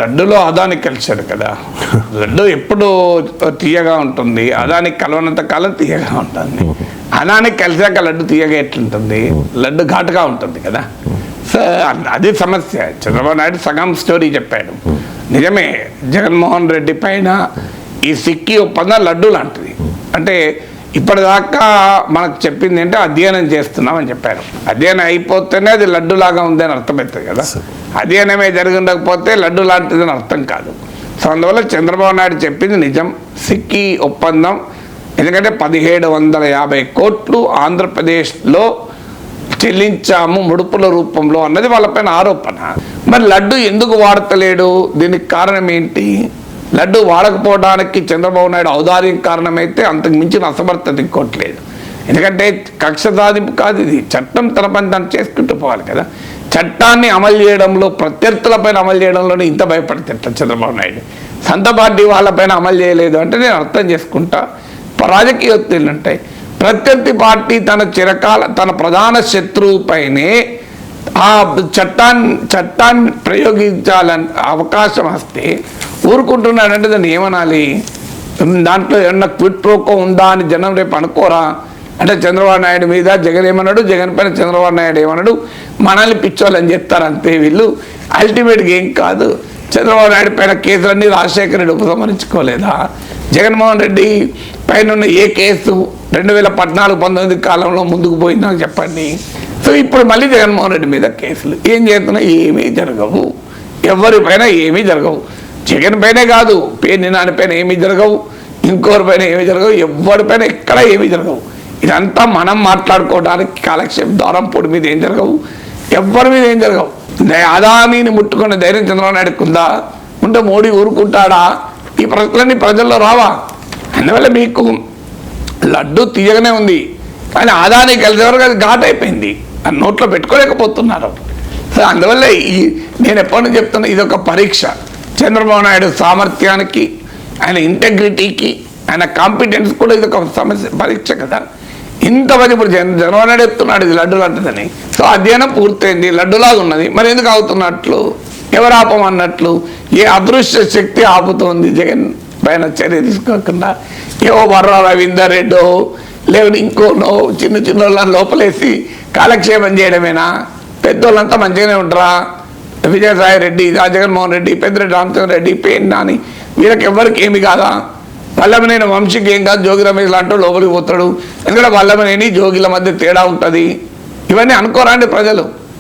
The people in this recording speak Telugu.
లడ్డులో అదానికి కలిశాడు కదా. లడ్డు ఎప్పుడు తీయగా ఉంటుంది, అదానికి కలవనంత కాలం తీయగా ఉంటుంది. అదానికి కలిసాక లడ్డు తీయగా ఎట్లుంటుంది, లడ్డు ఘాటుగా ఉంటుంది కదా. సో అది సమస్య. చంద్రబాబు నాయుడు సగం స్టోరీ చెప్పాడు. నిజమే, జగన్మోహన్ రెడ్డి పైన ఈ సిక్కి ఒప్పందం లడ్డు లాంటిది. అంటే ఇప్పటిదాకా మనకు చెప్పింది ఏంటంటే అధ్యయనం చేస్తున్నామని చెప్పారు. అధ్యయనం అయిపోతేనే అది లడ్డు లాగా ఉందని అర్థమవుతుంది కదా. అధ్యయనమే జరిగి ఉండకపోతే లడ్డు లాంటిదని అర్థం కాదు. సో అందువల్ల చంద్రబాబు నాయుడు చెప్పింది నిజం. సిక్కి ఒప్పందం ఎందుకంటే 1750 కోట్లు ఆంధ్రప్రదేశ్లో చెల్లించాము ముడుపుల రూపంలో అన్నది వాళ్ళపైన ఆరోపణ. మరి లడ్డు ఎందుకు వాడతలేడు, దీనికి కారణం ఏంటి? లడ్డు వాడకపోవడానికి చంద్రబాబు నాయుడు ఔదార్యం కారణమైతే అంతకు మించిన అసమర్థత ఇంకోట్లేదు. ఎందుకంటే కక్ష సాధింపు కాదు ఇది, చట్టం తన పని తను చేసుకుంటూ పోవాలి కదా. చట్టాన్ని అమలు చేయడంలో, ప్రత్యర్థులపైన అమలు చేయడంలోనే ఇంత భయపడితే చంద్రబాబు నాయుడు సొంత పార్టీ వాళ్ళపైన అమలు చేయలేదు అంటే నేను అర్థం చేసుకుంటా. రాజకీయ ఒత్తిళ్ళు ఉంటాయి. ప్రత్యర్థి పార్టీ తన ప్రధాన శత్రువు పైనే ఆ చట్టాన్ని ప్రయోగించాలని అవకాశం వస్తే ఊరుకుంటున్నాడంటే దాన్ని ఏమనాలి? దాంట్లో ఏమన్నా క్విట్ ప్రోకో ఉందా అని జనం రేపు అనుకోరా? అంటే చంద్రబాబు నాయుడు మీద జగన్ ఏమన్నాడు, జగన్ పైన చంద్రబాబు నాయుడు ఏమన్నాడు, మనల్ని పిచ్చోళ్ళని చెప్తారు అంతే వీళ్ళు. అల్టిమేట్గా ఏం కాదు, చంద్రబాబు నాయుడు పైన కేసులన్నీ రాజశేఖర రెడ్డి ఉపసంహరించుకోలేదా? జగన్మోహన్ రెడ్డి పైన ఉన్న ఏ కేసు 2014-19 కాలంలో ముందుకు పోయిందో చెప్పండి. సో ఇప్పుడు మళ్ళీ జగన్మోహన్ రెడ్డి మీద కేసులు ఏం చేస్తున్నా ఏమీ జరగవు, ఎవరిపైన ఏమీ జరగవు. జగన్ పైనే కాదు, పేర్ని నాని పైన ఏమీ జరగవు, ఇంకోరి పైన ఏమీ జరగవు, ఎవరిపైన ఎక్కడ ఏమీ జరగవు. ఇదంతా మనం మాట్లాడుకోవడానికి కాలక్షేపం. దారంపూడి మీద ఏం జరగవు, ఎవరి మీద ఏం జరగవు. అదానీని ముట్టుకునే ధైర్యం చంద్రబాబు నాయుడుకు ఉందా? ఉంటే మోడీ ఊరుకుంటాడా? ఈ ప్రశ్నలన్నీ ప్రజల్లో రావా? అందువల్ల మీకు లడ్డు తీయగానే ఉంది, కానీ అదానీ కలిసే వరకు అది ఘాట్ అయిపోయింది, అది నోట్లో పెట్టుకోలేకపోతున్నారు. సో అందువల్ల నేను ఎప్పటి నుంచి చెప్తున్నా, ఇది ఒక పరీక్ష. చంద్రబాబు నాయుడు సామర్థ్యానికి, ఆయన ఇంటెగ్రిటీకి, ఆయన కాంపిటెన్స్ కూడా ఇది ఒక సమస్య, పరీక్ష కదా. ఇంతమంది ఇప్పుడు చంద్రబాబు నాయుడు చెప్తున్నాడు ఇది లడ్డు లాంటిదని. సో అధ్యయనం పూర్తయింది, లడ్డులాగా ఉన్నది, మరి ఎందుకు ఆగుతున్నట్లు, ఎవరు ఆపమన్నట్లు? ఏ అదృశ్య శక్తి ఆపుతోంది జగన్ పైన చర్య తీసుకోకుండా? ఏవో వర్రా రవీందర్ రెడ్డో లేకపోతే ఇంకోనో చిన్న చిన్న వాళ్ళని లోపలేసి కాలక్షేపం చేయడమేనా? పెద్దోళ్ళంతా మంచిగానే ఉంటారా? విజయసాయి రెడ్డి, జగన్మోహన్ రెడ్డి, పెద్దిరెడ్డి రామచంద్ర రెడ్డి, పేరు నాని, వీళ్ళకి ఎవరికి ఏమి కాదా? వల్లభనేని వంశీకి ఏం కాదు, జోగి రమేష్ లాంటి లోపలికి పోతాడు. ఎందుకంటే వల్లభనేని జోగిల మధ్య తేడా ఉంటుంది. ఇవన్నీ అనుకోరా అండి ప్రజలు?